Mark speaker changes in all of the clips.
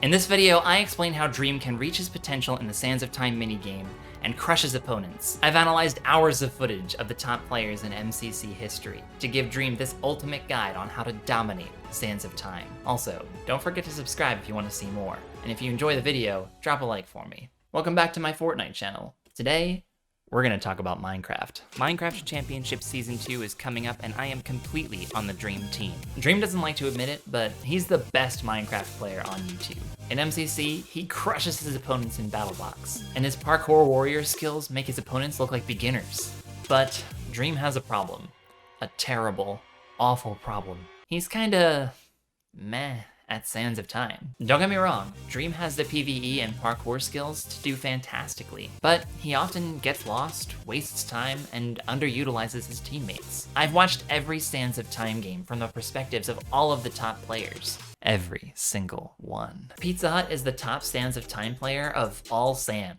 Speaker 1: In this video, I explain how Dream can reach his potential in the Sands of Time minigame and crush his opponents. I've analyzed hours of footage of the top players in MCC history to give Dream this ultimate guide on how to dominate Sands of Time. Also, don't forget to subscribe if you want to see more, and if you enjoy the video, drop a like for me. Welcome back to my Fortnite channel. Today, we're gonna talk about Minecraft. Minecraft Championship Season 2 is coming up and I am completely on the Dream team. Dream doesn't like to admit it, but he's the best Minecraft player on YouTube. In MCC, he crushes his opponents in BattleBox, and his parkour warrior skills make his opponents look like beginners. But Dream has a problem. A terrible, awful problem. He's kinda meh at Sands of Time. Don't get me wrong, Dream has the PvE and parkour skills to do fantastically, but he often gets lost, wastes time, and underutilizes his teammates. I've watched every Sands of Time game from the perspectives of all of the top players. Every single one. Pizza Hut is the top Sands of Time player of all time.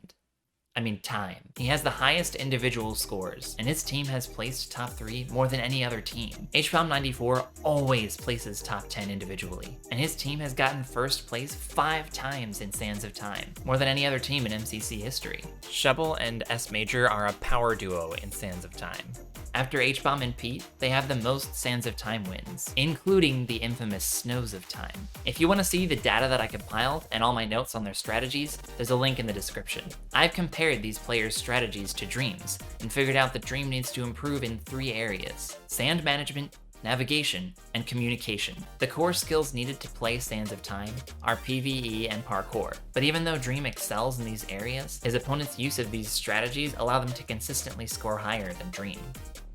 Speaker 1: He has the highest individual scores, and his team has placed top 3 more than any other team. HBOM94 always places top 10 individually, and his team has gotten first place 5 times in Sands of Time, more than any other team in MCC history. Shovel and S Major are a power duo in Sands of Time. After HBOM and Pete, they have the most Sands of Time wins, including the infamous Snows of Time. If you want to see the data that I compiled and all my notes on their strategies, there's a link in the description. I've compared these players' strategies to Dream's, and figured out that Dream needs to improve in 3 areas: sand management, navigation, and communication. The core skills needed to play Sands of Time are PvE and parkour, but even though Dream excels in these areas, his opponents' use of these strategies allow them to consistently score higher than Dream.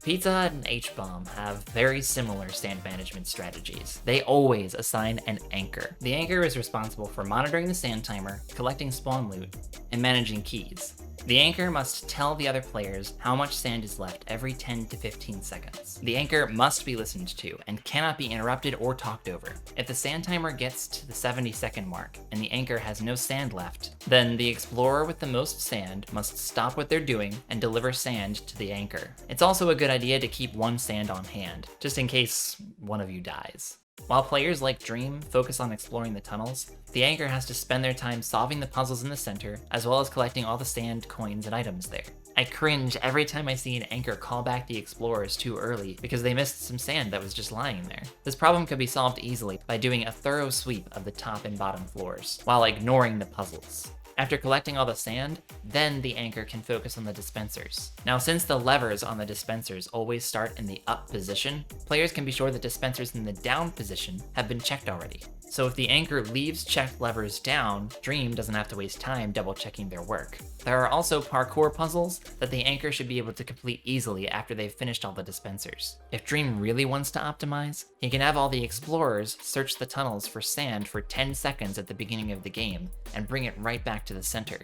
Speaker 1: Pizza Hut and HBOM have very similar sand management strategies. They always assign an anchor. The anchor is responsible for monitoring the sand timer, collecting spawn loot, and managing keys. The anchor must tell the other players how much sand is left every 10 to 15 seconds. The anchor must be listened to and cannot be interrupted or talked over. If the sand timer gets to the 70-second mark and the anchor has no sand left, then the explorer with the most sand must stop what they're doing and deliver sand to the anchor. It's also a good idea to keep 1 sand on hand, just in case one of you dies. While players like Dream focus on exploring the tunnels, the anchor has to spend their time solving the puzzles in the center, as well as collecting all the sand, coins, and items there. I cringe every time I see an anchor call back the explorers too early because they missed some sand that was just lying there. This problem could be solved easily by doing a thorough sweep of the top and bottom floors, while ignoring the puzzles. After collecting all the sand, then the anchor can focus on the dispensers. Now, since the levers on the dispensers always start in the up position, players can be sure the dispensers in the down position have been checked already. So if the anchor leaves checked levers down, Dream doesn't have to waste time double checking their work. There are also parkour puzzles that the anchor should be able to complete easily after they've finished all the dispensers. If Dream really wants to optimize, he can have all the explorers search the tunnels for sand for 10 seconds at the beginning of the game and bring it right back to the center.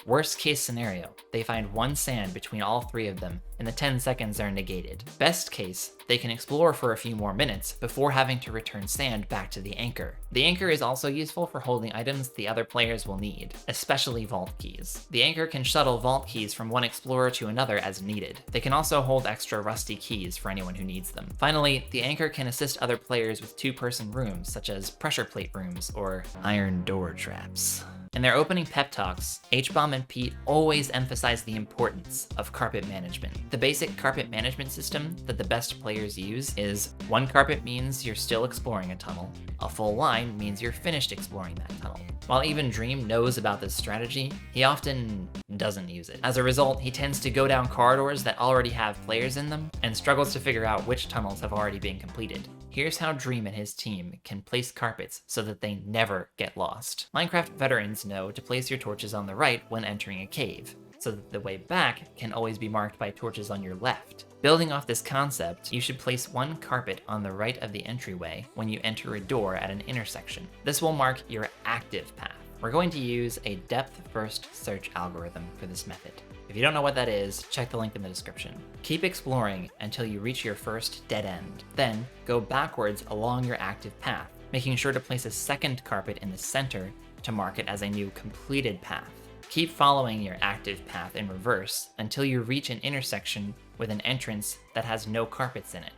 Speaker 1: Worst case scenario, they find 1 sand between all 3 of them, and the 10 seconds are negated. Best case, they can explore for a few more minutes before having to return sand back to the anchor. The anchor is also useful for holding items the other players will need, especially vault keys. The anchor can shuttle vault keys from one explorer to another as needed. They can also hold extra rusty keys for anyone who needs them. Finally, the anchor can assist other players with 2-person rooms, such as pressure plate rooms or iron door traps. In their opening pep talks, HBOM and Pete always emphasize the importance of carpet management. The basic carpet management system that the best players use is 1 carpet means you're still exploring a tunnel, a full line means you're finished exploring that tunnel. While even Dream knows about this strategy, he often doesn't use it. As a result, he tends to go down corridors that already have players in them and struggles to figure out which tunnels have already been completed. Here's how Dream and his team can place carpets so that they never get lost. Minecraft veterans know to place your torches on the right when entering a cave, so that the way back can always be marked by torches on your left. Building off this concept, you should place 1 carpet on the right of the entryway when you enter a door at an intersection. This will mark your active path. We're going to use a depth-first search algorithm for this method. If you don't know what that is, check the link in the description. Keep exploring until you reach your first dead end. Then, go backwards along your active path, making sure to place a 2nd carpet in the center to mark it as a new completed path. Keep following your active path in reverse until you reach an intersection with an entrance that has no carpets in it.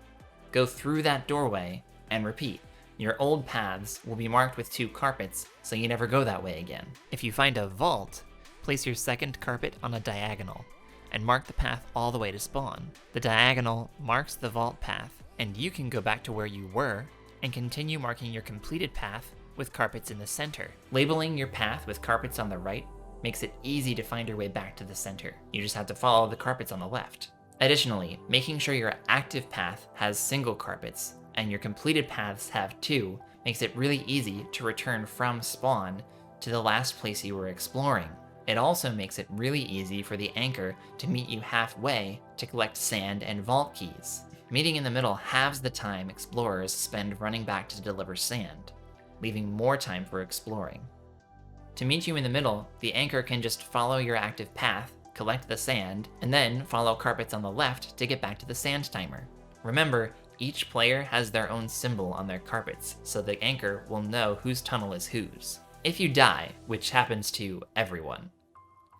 Speaker 1: Go through that doorway and repeat. Your old paths will be marked with 2 carpets, so you never go that way again. If you find a vault, place your second carpet on a diagonal, and mark the path all the way to spawn. The diagonal marks the vault path, and you can go back to where you were, and continue marking your completed path with carpets in the center. Labeling your path with carpets on the right makes it easy to find your way back to the center. You just have to follow the carpets on the left. Additionally, making sure your active path has single carpets and your completed paths have 2 makes it really easy to return from spawn to the last place you were exploring. It also makes it really easy for the anchor to meet you halfway to collect sand and vault keys. Meeting in the middle halves the time explorers spend running back to deliver sand, leaving more time for exploring. To meet you in the middle, the anchor can just follow your active path, collect the sand, and then follow carpets on the left to get back to the sand timer. Remember, each player has their own symbol on their carpets, so the anchor will know whose tunnel is whose. If you die, which happens to everyone,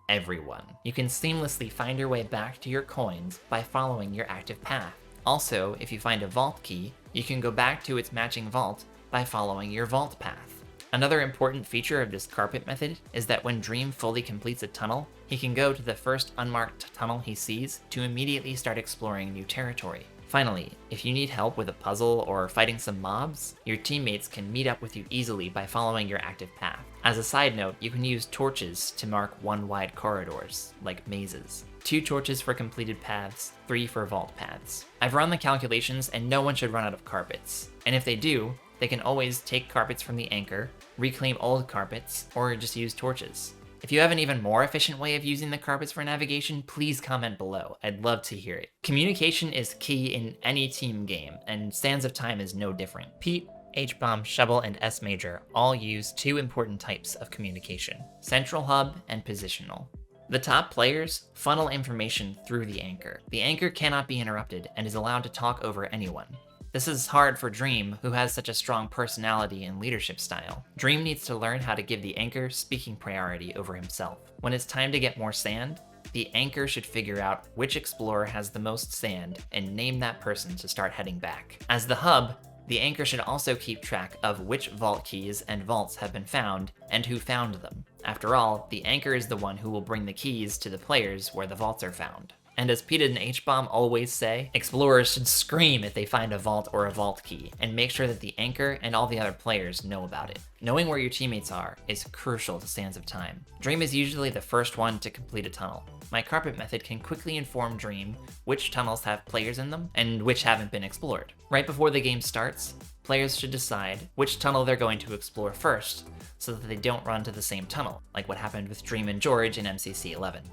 Speaker 1: you can seamlessly find your way back to your coins by following your active path. Also, if you find a vault key, you can go back to its matching vault by following your vault path. Another important feature of this carpet method is that when Dream fully completes a tunnel, he can go to the first unmarked tunnel he sees to immediately start exploring new territory. Finally, if you need help with a puzzle or fighting some mobs, your teammates can meet up with you easily by following your active path. As a side note, you can use torches to mark 1-wide corridors, like mazes. 2 torches for completed paths, 3 for vault paths. I've run the calculations and no one should run out of carpets. And if they do, they can always take carpets from the anchor, reclaim old carpets, or just use torches. If you have an even more efficient way of using the carpets for navigation, please comment below. I'd love to hear it. Communication is key in any team game, and Sands of Time is no different. Pete, H-Bomb, Shovel, and S-Major all use 2 important types of communication: central hub and positional. The top players funnel information through the anchor. The anchor cannot be interrupted and is allowed to talk over anyone. This is hard for Dream, who has such a strong personality and leadership style. Dream needs to learn how to give the anchor speaking priority over himself. When it's time to get more sand, the anchor should figure out which explorer has the most sand and name that person to start heading back. As the hub, the anchor should also keep track of which vault keys and vaults have been found and who found them. After all, the anchor is the one who will bring the keys to the players where the vaults are found. And as Pete and H-Bomb always say, explorers should scream if they find a vault or a vault key, and make sure that the anchor and all the other players know about it. Knowing where your teammates are is crucial to Sands of Time. Dream is usually the first one to complete a tunnel. My carpet method can quickly inform Dream which tunnels have players in them and which haven't been explored. Right before the game starts, players should decide which tunnel they're going to explore first, so that they don't run to the same tunnel, like what happened with Dream and George in MCC 11.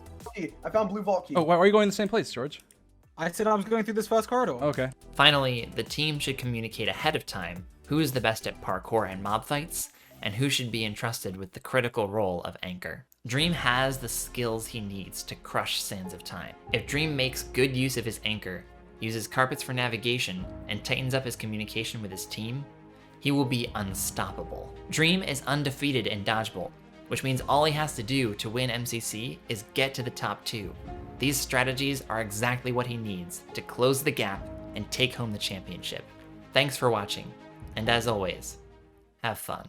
Speaker 2: I found blue vault key.
Speaker 3: Oh, why are you going in the same place, George?
Speaker 2: I said I was going through this first corridor.
Speaker 3: Okay.
Speaker 1: Finally, the team should communicate ahead of time who is the best at parkour and mob fights, and who should be entrusted with the critical role of anchor. Dream has the skills he needs to crush Sands of Time. If Dream makes good use of his anchor, uses carpets for navigation, and tightens up his communication with his team, he will be unstoppable. Dream is undefeated in Dodgeball, which means all he has to do to win MCC is get to the top 2. These strategies are exactly what he needs to close the gap and take home the championship. Thanks for watching, and as always, have fun.